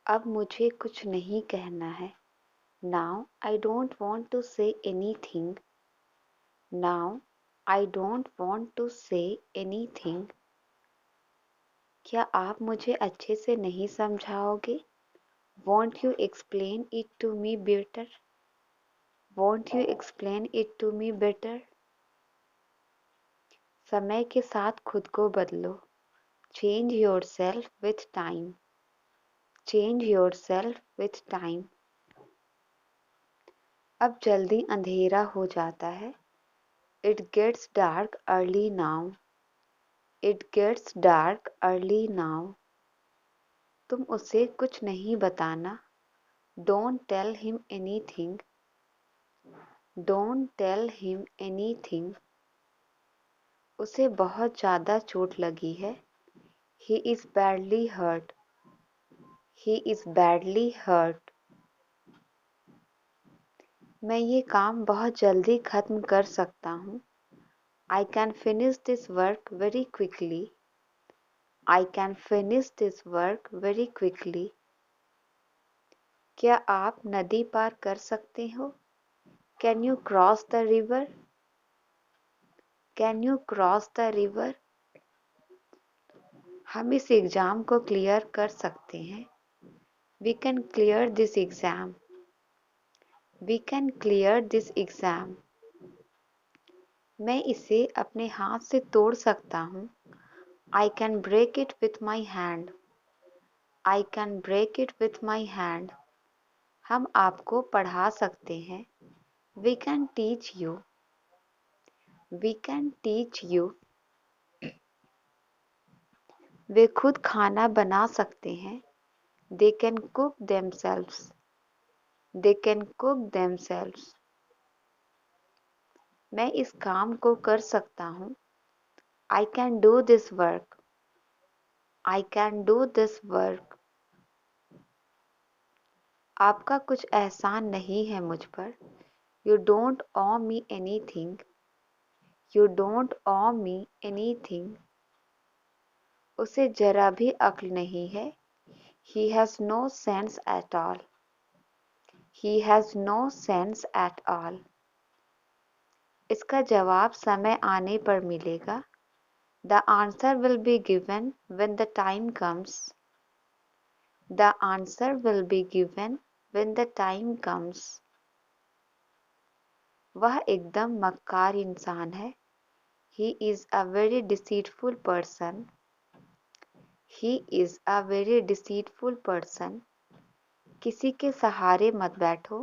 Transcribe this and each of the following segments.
अब मुझे कुछ नहीं कहना है। Now I don't want to say anything. Now I don't want to say anything. क्या आप मुझे अच्छे से नहीं समझाओगे? Won't you explain it to me better? Won't you explain it to me better? समय के साथ खुद को बदलो। Change yourself with time. Change yourself with time. अब जल्दी अंधेरा हो जाता है। It gets dark early now. It gets dark early now. तुम उसे कुछ नहीं बताना। Don't tell him anything. Don't tell him anything. उसे बहुत ज़्यादा चोट लगी है। He is badly hurt. He is badly hurt. मैं ये काम बहुत जल्दी ख़त्म कर सकता हूँ। I can finish this work very quickly. I can finish this work very quickly. क्या आप नदी पार कर सकते हो? Can you cross the river? Can you cross the river? हम इस एग्ज़ाम को क्लियर कर सकते हैं। We can clear this exam. We can clear this exam. मैं इसे अपने हाथ से तोड़ सकता हूँ। I can break it with my hand. I can break it with my hand. हम आपको पढ़ा सकते हैं। We can teach you. We can teach you. वे खुद खाना बना सकते हैं। They can cook themselves. They can cook themselves. मैं इस काम को कर सकता हूँ। I can do this work. I can do this work. आपका कुछ एहसान नहीं है मुझ पर। You don't owe me anything. You don't owe me anything. उसे जरा भी अक्ल नहीं है। He has no sense at all. He has no sense at all. इसका जवाब समय आने पर मिलेगा। The answer will be given when the time comes. The answer will be given when the time comes. वह एकदम मक्कार इंसान है। He is a very deceitful person. He is a very deceitful person. किसी के सहारे मत बैठो।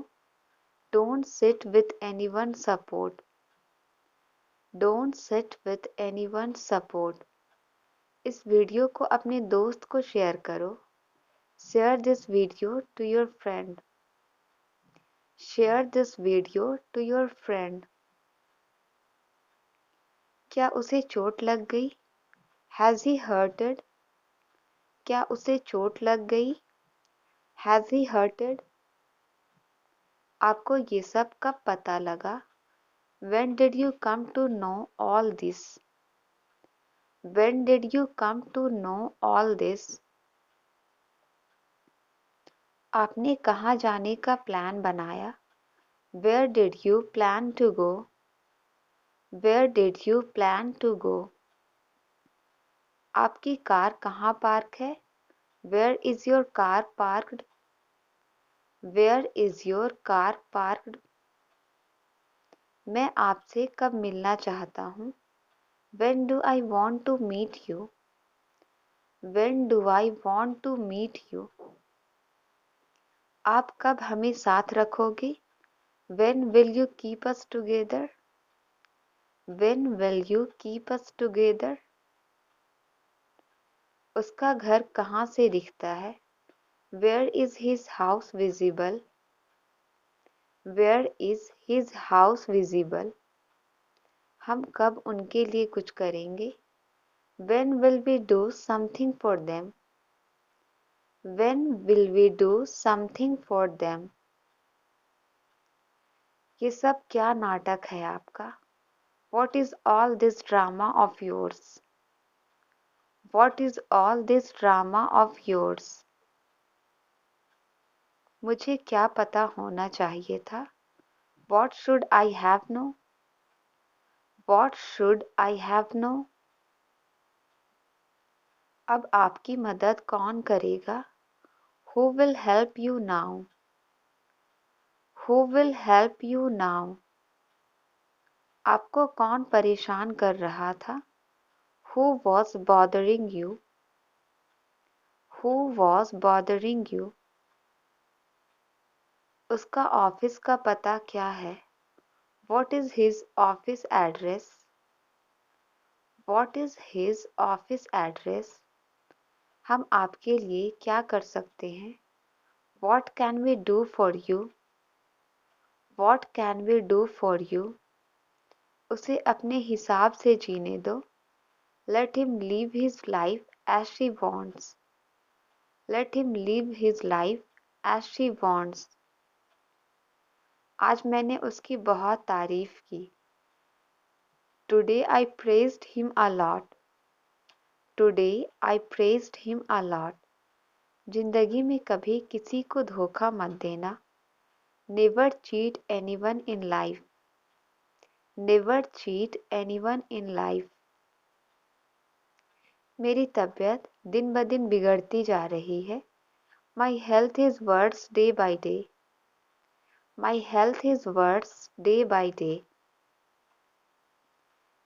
Don't sit with anyone's support. Don't sit with anyone's support. इस वीडियो को अपने दोस्त को शेयर करो। Share this video to your friend. Share this video to your friend. क्या उसे चोट लग गई? Has he hurted? क्या उसे चोट लग गई? Has he hurted? आपको ये सब कब पता लगा? When did you come to know all this? When did you come to know all this? आपने कहाँ जाने का प्लान बनाया? Where did you plan to go? Where did you plan to go? आपकी कार कहाँ पार्क है? Where is your car parked? Where is your car parked? मैं आपसे कब मिलना चाहता हूँ? When do I want to meet you? When do I want to meet you? आप कब हमें साथ रखोगे? When will you keep us together? When will you keep us together? उसका घर कहाँ से दिखता है? Where is his house visible? Where is his house visible? हम कब उनके लिए कुछ करेंगे? When will we do something for them? When will we do something for them? ये सब क्या नाटक है आपका? What is all this drama of yours? What is all this drama of yours? मुझे क्या पता होना चाहिए था? What should I have known? What should I have known? अब आपकी मदद कौन करेगा? Who will help you now? Who will help you now? आपको कौन परेशान कर रहा था? Who was bothering you? Who was bothering you? उसका ऑफिस का पता क्या है? What is his office address? What is his office address? हम आपके लिए क्या कर सकते हैं? What can we do for you? What can we do for you? उसे अपने हिसाब से जीने दो. Let him live his life as she wants. Let him live his life as she wants. आज मैंने उसकी बहुत तारीफ की. Today I praised him a lot. Today I praised him a lot. जिंदगी में कभी किसी को धोखा मत देना. Never cheat anyone in life. Never cheat anyone in life. मेरी तबीयत दिन ब दिन बिगड़ती जा रही है. My health is worse day by day. My health is worse day by day.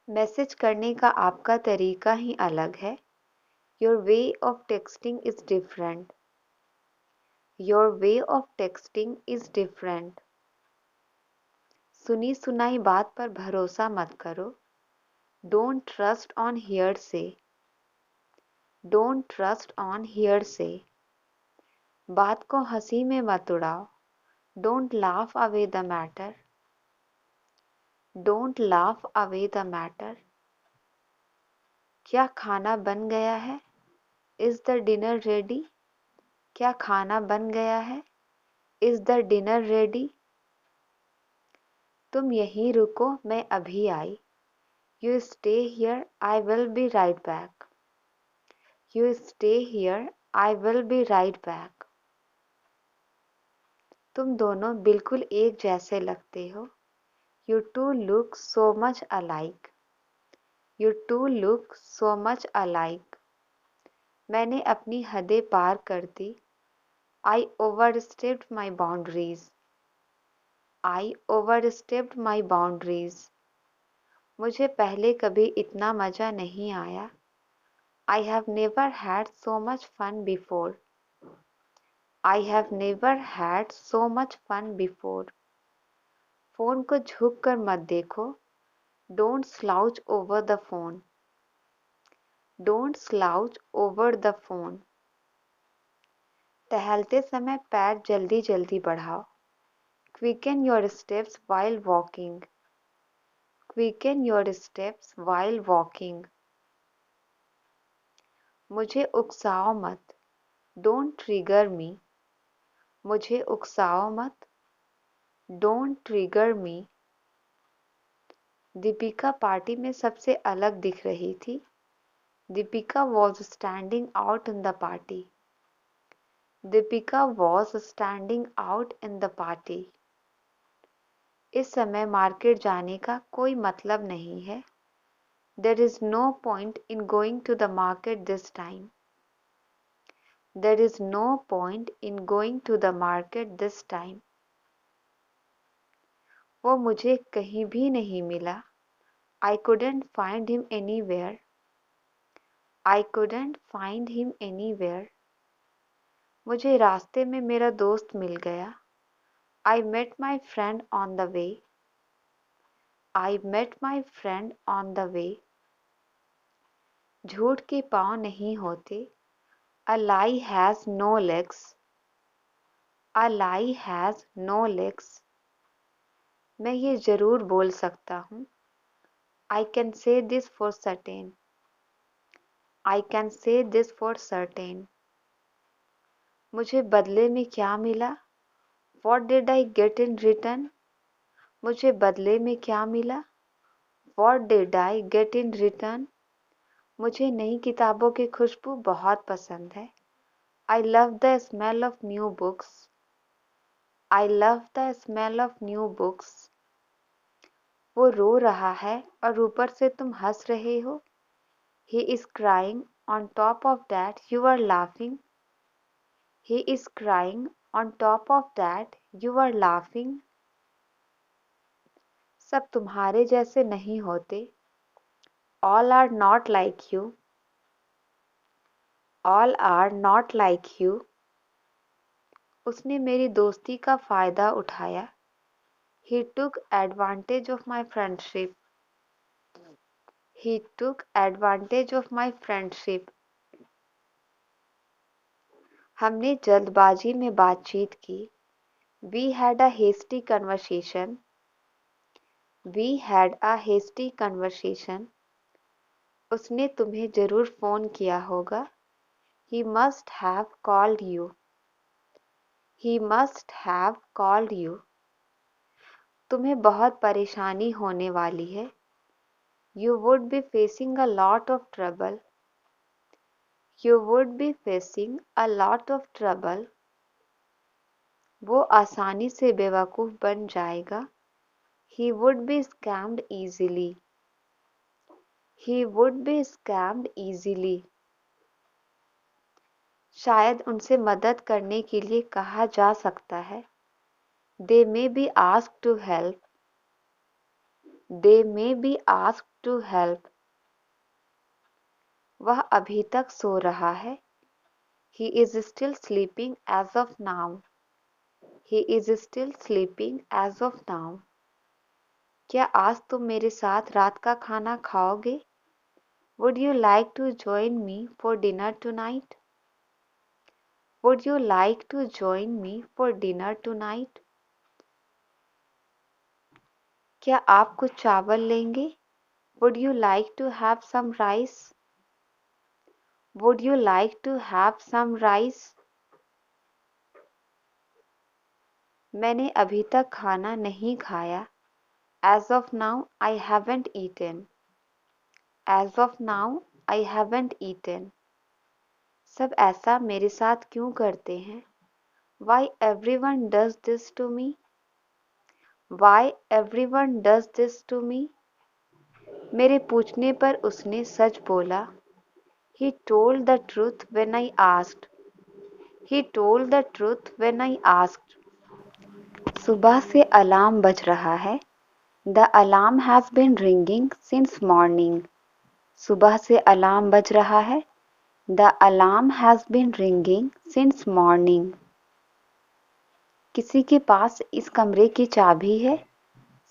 Message करने का आपका तरीका ही अलग है. Your way of texting is different. Your way of texting is different. सुनी सुनाई बात पर भरोसा मत करो. Don't trust on hearsay. Don't trust on hearsay. बात को हंसी में मत उड़ाओ. Don't laugh away the matter. Don't laugh away the matter. क्या खाना बन गया है? Is the dinner ready? क्या खाना बन गया है? Is the dinner ready? तुम यहीं रुको, मैं अभी आई. You stay here, I will be right back. You stay here, I will be right back. तुम दोनों बिल्कुल एक जैसे लगते हो. You two look so much alike. You two look so much alike. मैंने अपनी हदें पार कर दी. I overstepped my boundaries. I overstepped my boundaries. मुझे पहले कभी इतना मज़ा नहीं आया. I have never had so much fun before. I have never had so much fun before. Phone को झुक कर मत देखो. Don't slouch over the phone. Don't slouch over the phone. टहलते समय पैर जल्दी जल्दी बढ़ाओ. Quicken your steps while walking. Quicken your steps while walking. मुझे उकसाओ मत. Don't trigger me. मुझे उकसाओ मत. Don't trigger me. Deepika party में सबसे अलग दिख रही थी. Deepika was standing out in the party. Deepika was standing out in the party. इस समय मार्केट जाने का कोई मतलब नहीं है. There is no point in going to the market this time. There is no point in going to the market this time. वो मुझे कहीं भी नहीं मिला. I couldn't find him anywhere. I couldn't find him anywhere. मुझे रास्ते में मेरा दोस्त मिल गया. I met my friend on the way. I met my friend on the way. झूठ के पाँव नहीं होते. A lie has no legs. A lie has no legs. मैं ये ज़रूर बोल सकता हूँ. I can say this for certain. I can say this for certain. मुझे बदले में क्या मिला? What did I get in return? मुझे बदले में क्या मिला? What did I get in return? मुझे नई किताबों की खुशबू बहुत पसंद है. I love the smell of new books. I love the smell of new books. वो रो रहा है और ऊपर से तुम हंस रहे हो. He is crying. On top of that, you are laughing. He is crying. On top of that, you are laughing. सब तुम्हारे जैसे नहीं होते. All are not like you. All are not like you. उसने मेरी दोस्ती का फायदा उठाया. He took advantage of my friendship. He took advantage of my friendship. हमने जल्दबाजी में बातचीत की. We had a hasty conversation. We had a hasty conversation. उसने तुम्हें जरूर फोन किया होगा. He must have called you. He must have called you. तुम्हें बहुत परेशानी होने वाली है. You would be facing a lot of trouble. You would be facing a lot of trouble. वो आसानी से बेवकूफ बन जाएगा. He would be scammed easily. He would be scammed easily. शायद उनसे मदद करने के लिए कहा जा सकता है. They may be asked to help. They may be asked to help. वह अभी तक सो रहा है. He is still sleeping as of now. He is still sleeping as of now. क्या आज तुम मेरे साथ रात का खाना खाओगे? Would you like to join me for dinner tonight? Would you like to join me for dinner tonight? क्या आप कुछ चावल लेंगे? Would you like to have some rice? Would you like to have some rice? मैंने अभी तक खाना नहीं खाया. As of now, I haven't eaten. As of now, I haven't eaten. सब ऐसा मेरे साथ क्यों करते हैं? Why everyone does this to me? Why everyone does this to me? मेरे पूछने पर उसने सच बोला. He told the truth when I asked. He told the truth when I asked. सुबह से अलार्म बज रहा है. The alarm has been ringing since morning. सुबह से अलार्म बज रहा है. The alarm has been ringing since morning. किसी के पास इस कमरे की चाबी है.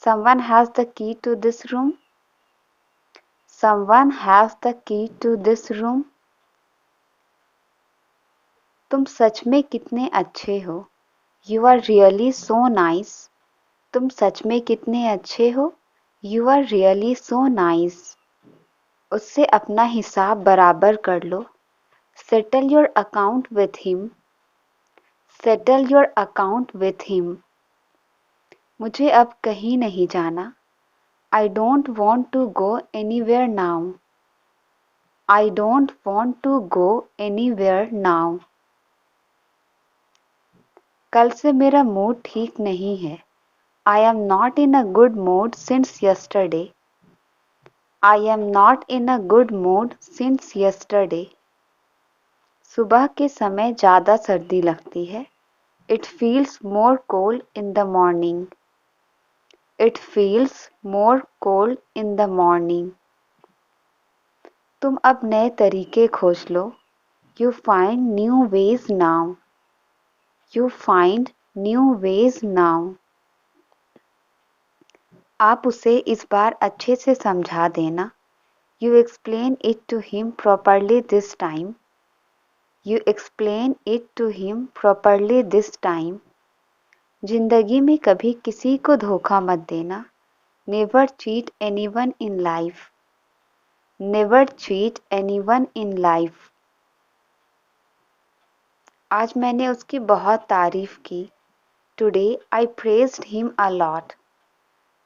Someone has the key to this room. Someone has the key to this room. तुम सच में कितने अच्छे हो. You are really so nice. तुम सच में कितने अच्छे हो. You are really so nice. उससे अपना हिसाब बराबर कर लो. Settle your account with him. Settle your account with him. मुझे अब कहीं नहीं जाना. I don't want to go anywhere now. I don't want to go anywhere now. कल से मेरा मूड ठीक नहीं है. I am not in a good mood since yesterday. I am not in a good mood since yesterday. सुबह के समय ज़्यादा सर्दी लगती है. It feels more cold in the morning. It feels more cold in the morning. तुम अब नए तरीके खोज लो. You find new ways now. You find new ways now. आप उसे इस बार अच्छे से समझा देना. You explain it to him properly this time. You explain it to him properly this time. जिंदगी में कभी किसी को धोखा मत देना. Never cheat anyone in life. Never cheat anyone in life. आज मैंने उसकी बहुत तारीफ की. Today I praised him a lot.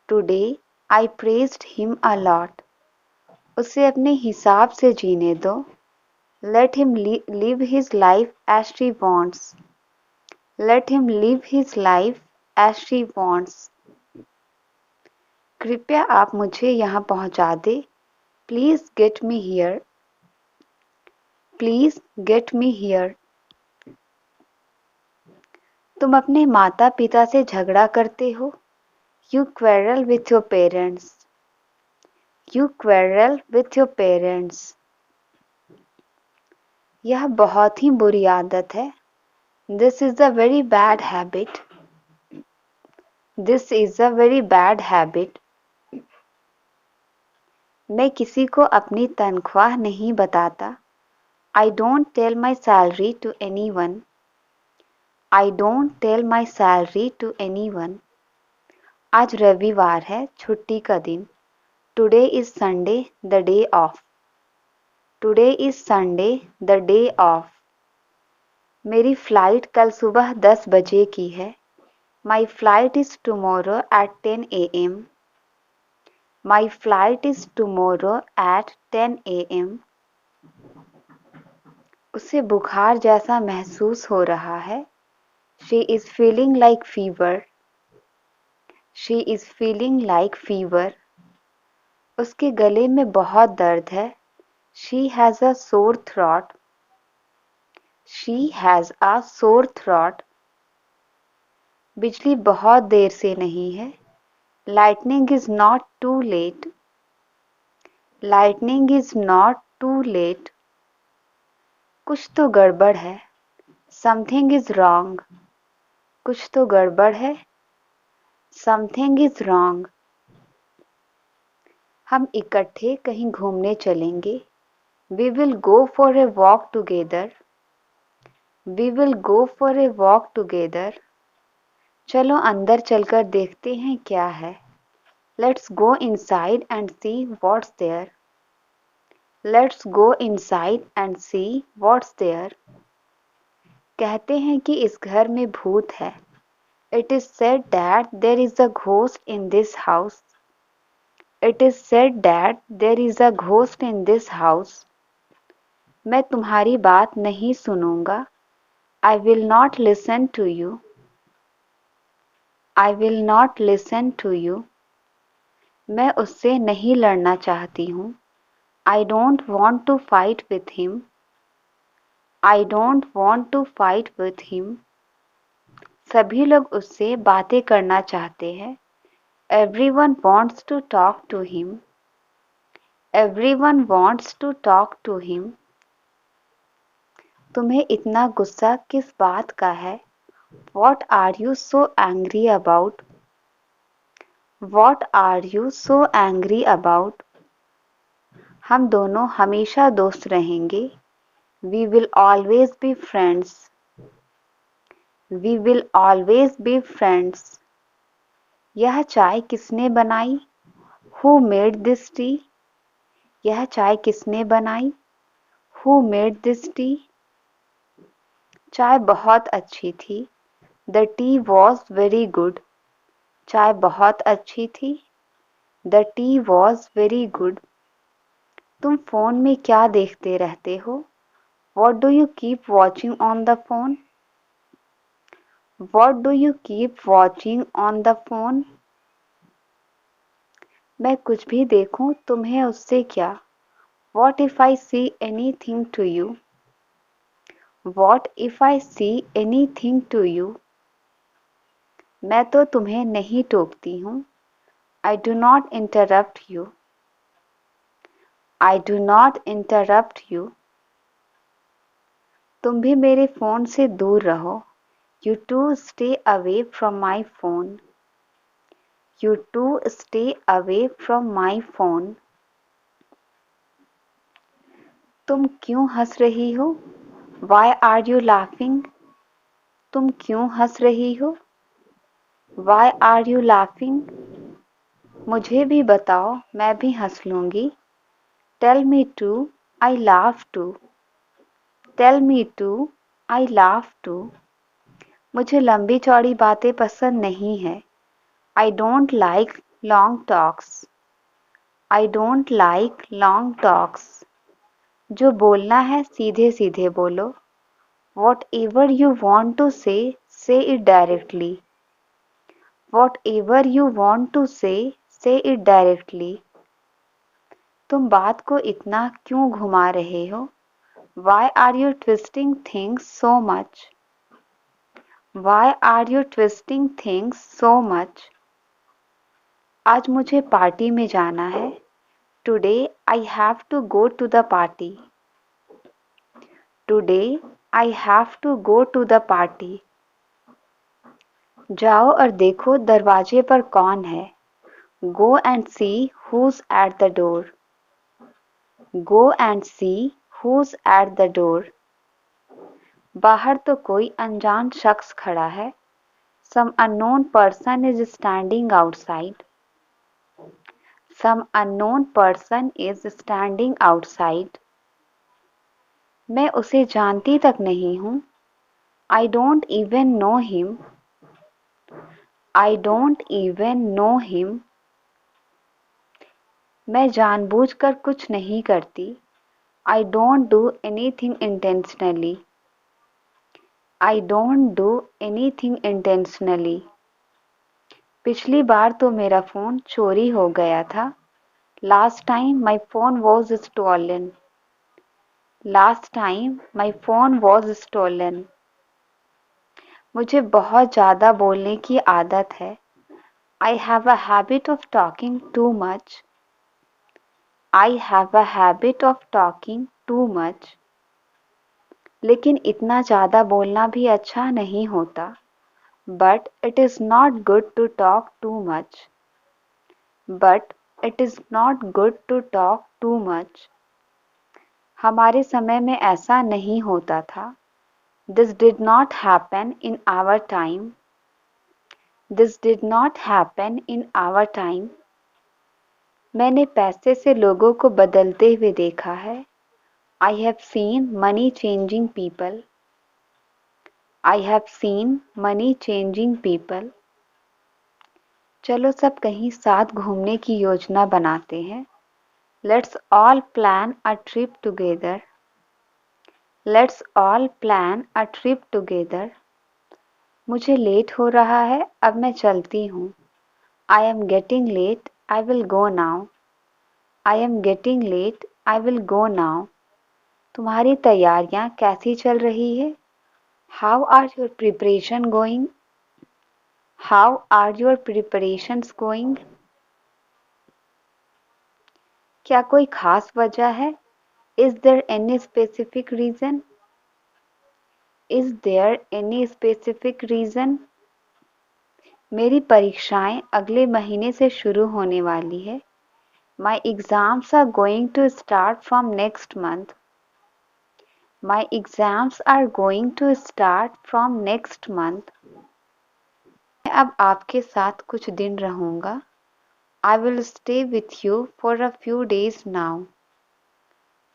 Today I praised him a lot. उसे अपने हिसाब से जीने दो. Let him live his life as he wants. Let him live his life as she wants. कृपया आप मुझे यहाँ पहुँचा दें. Please get me here. Please get me here. तुम अपने माता पिता से झगड़ा करते हो. You quarrel with your parents. You quarrel with your parents. यह बहुत ही बुरी आदत है. This is a very bad habit. This is a very bad habit. मैं किसी को अपनी तनख्वाह नहीं बताता. I don't tell my salary to anyone. I don't tell my salary to anyone. आज रविवार है, छुट्टी का दिन. Today is Sunday, the day off. Today is Sunday, the day off. मेरी फ्लाइट कल सुबह 10 बजे की है. My flight is tomorrow at 10 a.m. My flight is tomorrow at 10 a.m. उसे बुखार जैसा महसूस हो रहा है. She is feeling like fever. She is feeling like fever. उसके गले में बहुत दर्द है. She has a sore throat. She has a sore throat. बिजली बहुत देर से नहीं है. Lightning is not too late. Lightning is not too late. कुछ तो गड़बड़ है. Something is wrong. कुछ तो गड़बड़ है. Something is wrong. हम इकट्ठे कहीं घूमने चलेंगे. We will go for a walk together. We will go for a walk together. चलो अंदर चलकर देखते हैं क्या है. Let's go inside and see what's there. Let's go inside and see what's there. कहते हैं कि इस घर में भूत है. It is said that there is a ghost in this house. It is said that there is a ghost in this house. मैं तुम्हारी बात नहीं सुनूंगा. I will not listen to you. I will not listen to you. मैं उससे नहीं लड़ना चाहती हूँ. I don't want to fight with him. I don't want to fight with him. सभी लोग उससे बातें करना चाहते हैं. Everyone wants to talk to him. Everyone wants to talk to him. तुम्हें इतना गुस्सा किस बात का है? What are you so angry about? What are you so angry about? हम दोनों हमेशा दोस्त रहेंगे. We will always be friends. We will always be friends. यह चाय किसने बनाई? Who made this tea? यह चाय किसने बनाई? Who made this tea? चाय बहुत अच्छी थी. The tea was very good. चाय बहुत अच्छी थी. The tea was very good. तुम फोन में क्या देखते रहते हो? What do you keep watching on the phone? What do you keep watching on the phone? मैं कुछ भी देखूं तुम्हें उससे क्या? What if I see anything to you? What if I see anything to you? मैं तो तुम्हें नहीं टोकती हूँ. I do not interrupt you. I do not interrupt you. तुम भी मेरे फोन से दूर रहो. You too stay away from my phone. You too stay away from my phone. तुम क्यों हंस रही हो? Why are you laughing? तुम क्यों हंस रही हो? Why are you laughing? मुझे भी बताओ, मैं भी हंस लूंगी. Tell me too, I laugh too. Tell me too, I laugh too. मुझे लंबी चौड़ी बातें पसंद नहीं है. I don't like long talks. I don't like long talks. जो बोलना है सीधे सीधे बोलो. Whatever you want to say, say it directly. Whatever you want to say it directly. तुम बात को इतना क्यों घुमा रहे हो? Why are you twisting things so much? Why are you twisting things so much? आज मुझे पार्टी में जाना है. Today I have to go to the party. Today I have to go to the party. जाओ और देखो दरवाजे पर कौन है. Go and see who's at the door. Go and see who's at the door. बाहर तो कोई अनजान शख्स खड़ा है. Some unknown person is standing outside. Some unknown person is standing outside. मैं उसे जानती तक नहीं हूँ. I don't even know him. I don't even know him. मैं जानबूझकर कुछ नहीं करती. I don't do anything intentionally. I don't do anything intentionally. पिछली बार तो मेरा फ़ोन चोरी हो गया था. Last time my phone was stolen. Last time my phone was stolen. मुझे बहुत ज़्यादा बोलने की आदत है. I have a habit of talking too much. I have a habit of talking too much. लेकिन इतना ज़्यादा बोलना भी अच्छा नहीं होता. But it is not good to talk too much. But it is not good to talk too much. हमारे समय में ऐसा नहीं होता था. This did not happen in our time. This did not happen in our time. मैंने पैसे से लोगों को बदलते हुए देखा है. I have seen money changing people. I have seen money changing people. चलो सब कहीं साथ घूमने की योजना बनाते हैं. Let's all plan a trip together. Let's all plan a trip together. मुझे लेट हो रहा है, अब मैं चलती हूँ. I am getting late, I will go now. I am getting late, I will go now. तुम्हारी तैयारियां कैसी चल रही है? How are your preparation going? How are your preparations going? क्या कोई खास वजह है? Is there any specific reason? Is there any specific reason? मेरी परीक्षाएं अगले महीने से शुरू होने वाली है. My exams are going to start from next month. My exams are going to start from next month. मैं अब आपके साथ कुछ दिन रहूंगा. I will stay with you for a few days now.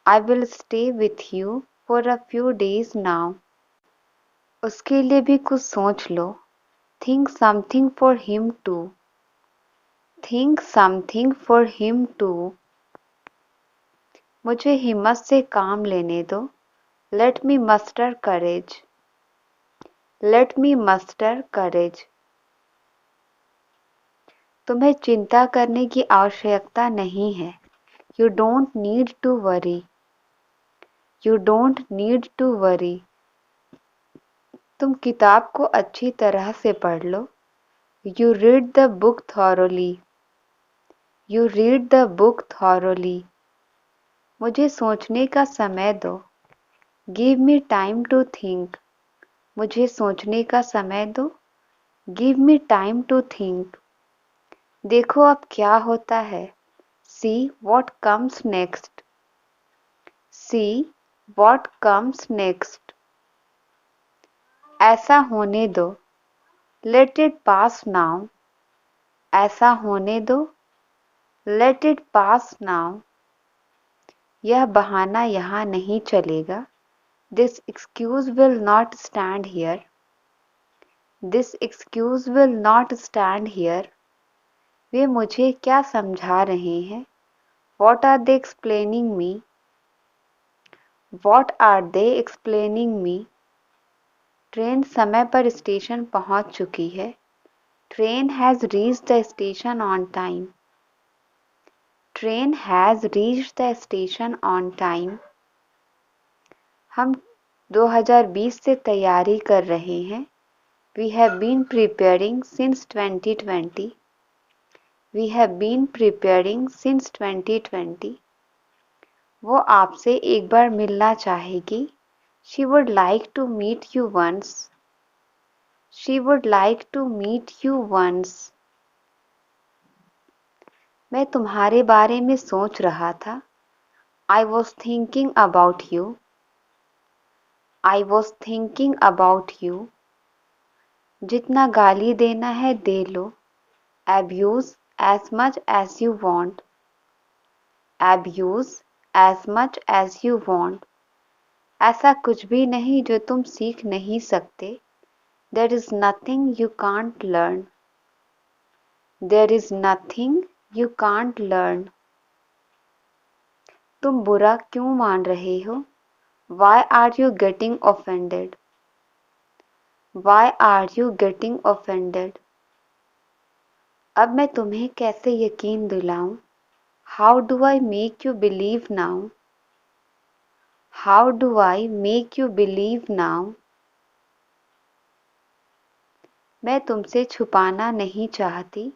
I will stay with you for a few days now. उसके लिए भी कुछ सोच लो. Think something for him too. Think something for him too. मुझे हिम्मत से काम लेने दो. Let me muster courage. Let me muster courage. तुम्हें चिंता करने की आवश्यकता नहीं है. You don't need to worry. You don't need to worry. तुम किताब को अच्छी तरह से पढ़ लो. You read the book thoroughly. You read the book thoroughly. मुझे सोचने का समय दो. Give me time to think. मुझे सोचने का समय दो. Give me time to think. देखो अब क्या होता है. See what comes next. See what comes next. ऐसा होने दो. Let it pass now. ऐसा होने दो. Let it pass now. यह बहाना यहाँ नहीं चलेगा. This excuse will not stand here. This excuse will not stand here. वे मुझे क्या समझा रहे हैं? What are they explaining me? What are they explaining me? Train समय पर स्टेशन पहुंच चुकी है. Train has reached the station on time. Train has reached the station on time. हम 2020 से तैयारी कर रहे हैं. We have been preparing since 2020. We have been preparing since 2020. वो आपसे एक बार मिलना चाहेगी. She would like to meet you once. She would like to meet you once. मैं तुम्हारे बारे में सोच रहा था. I was thinking about you. I was thinking about you. जितना गाली देना है दे लो. Abuse as much as you want. Abuse as much as you want. ऐसा कुछ भी नहीं जो तुम सीख नहीं सकते. There is nothing you can't learn. There is nothing you can't learn. तुम बुरा क्यों मान रहे हो? Why are you getting offended? Why are you getting offended? अब मैं तुम्हें कैसे यकीन दिलाऊं? How do I make you believe now? How do I make you believe now? मैं तुमसे छुपाना नहीं चाहती.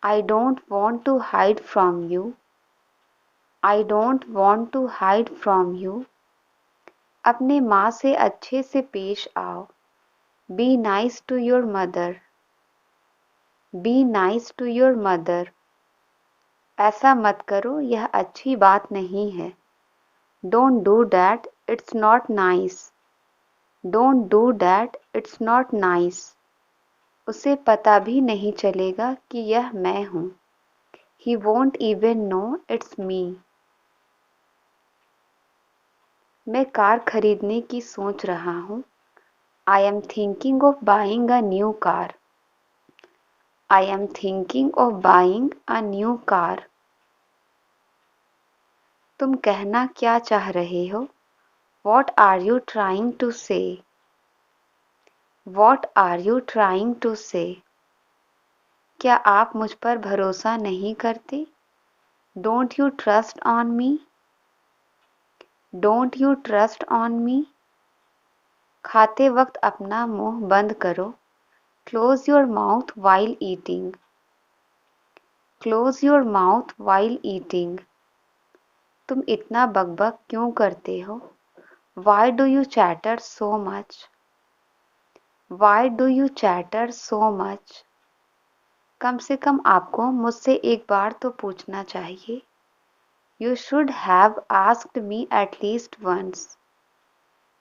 I don't want to hide from you. I don't want to hide from you. अपने माँ से अच्छे से पेश आओ. Be nice to your mother. Be nice to your mother. ऐसा मत करो, यह अच्छी बात नहीं है. Don't do that, it's not nice. Don't do that, it's not nice. उसे पता भी नहीं चलेगा कि यह मैं हूँ. He won't even know it's me. मैं कार खरीदने की सोच रहा हूँ. I am thinking of buying a new car. I am thinking of buying a new car. तुम कहना क्या चाह रहे हो? What are you trying to say? What are you trying to say? क्या आप मुझ पर भरोसा नहीं करते? Don't you trust on me? Don't you trust on me? खाते वक्त अपना मुंह बंद करो. Close your mouth while eating. Close your mouth while eating. तुम इतना बकबक क्यों करते हो? Why do you chatter so much? Why do you chatter so much? कम से कम आपको मुझसे एक बार तो पूछना चाहिए. You should have asked me at least once.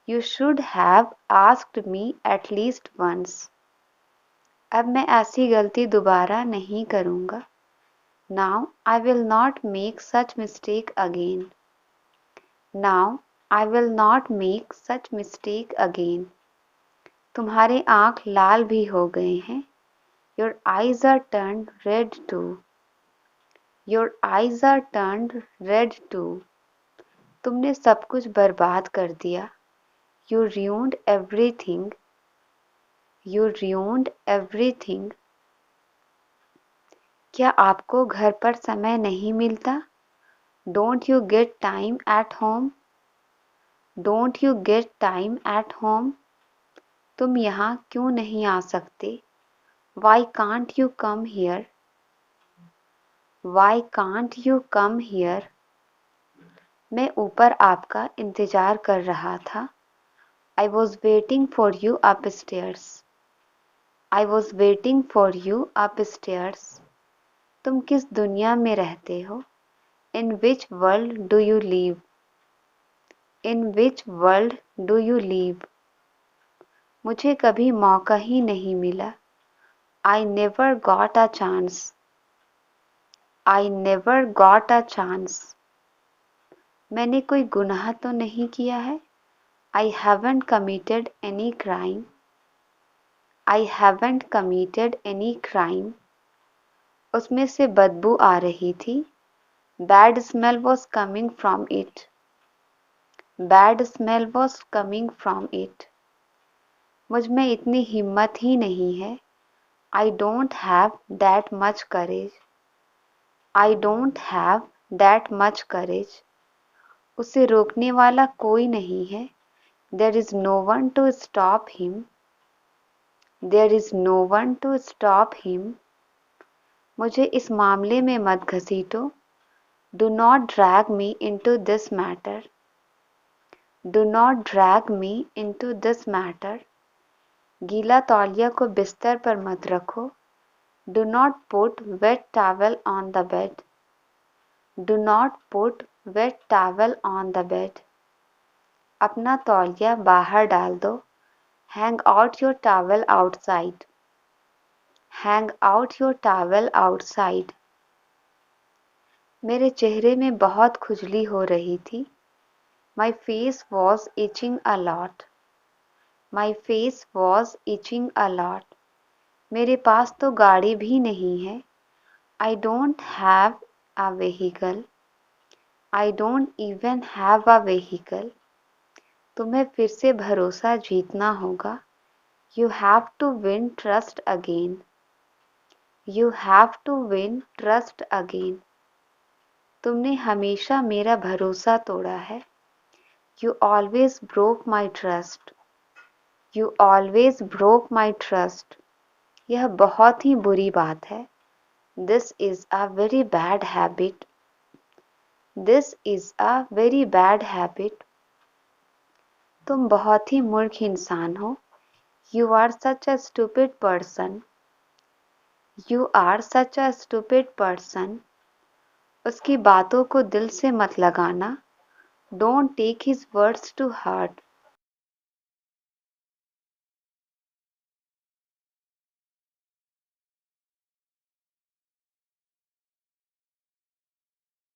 You should have asked me at least once. अब मैं ऐसी गलती दोबारा नहीं करूँगा. Now I will not make such mistake again. Now I will not make such mistake again. तुम्हारे आँख लाल भी हो गए हैं. Your eyes are turned red too. Your eyes are turned red too. तुमने सब कुछ बर्बाद कर दिया. You ruined everything. You ruined everything. क्या आपको घर पर समय नहीं मिलता? Don't you get time at home? Don't you get time at home? तुम यहाँ क्यों नहीं आ सकते? Why can't you come here? Why can't you come here? मैं ऊपर आपका इंतजार कर रहा था. I was waiting for you upstairs. I was waiting for you upstairs. तुम किस दुनिया में रहते हो? In which world do you live? In which world do you live? मुझे कभी मौका ही नहीं मिला. I never got a chance. I never got a chance. मैंने कोई गुनाह तो नहीं किया है. I haven't committed any crime. I haven't committed any crime. उसमें से बदबू आ रही थी. Bad smell was coming from it. Bad smell was coming from it. मुझ में इतनी हिम्मत ही नहीं है. I don't have that much courage. I don't have that much courage. उसे रोकने वाला कोई नहीं है. There is no one to stop him. There is no one to stop him. मुझे इस मामले में मत घसीटो. Do not drag me into this matter. Do not drag me into this matter. गीला तौलिया को बिस्तर पर मत रखो. Do not put wet towel on the bed. Do not put wet towel on the bed. अपना तौलिया बाहर डाल दो. Hang out your towel outside. Hang out your towel outside. मेरे चेहरे में बहुत खुजली हो रही थी. My face was itching a lot. My face was itching a lot. मेरे पास तो गाड़ी भी नहीं है. I don't have a vehicle. I don't even have a vehicle. तुम्हें फिर से भरोसा जीतना होगा. You have to win trust again. You have to win trust again. तुमने हमेशा मेरा भरोसा तोड़ा है. You always broke my trust. You always broke my trust. यह बहुत ही बुरी बात है. This is a very bad habit. This is a very bad habit. तुम बहुत ही मूर्ख इंसान हो. You are such a stupid person. You are such a stupid person. उसकी बातों को दिल से मत लगाना. Don't take his words to heart.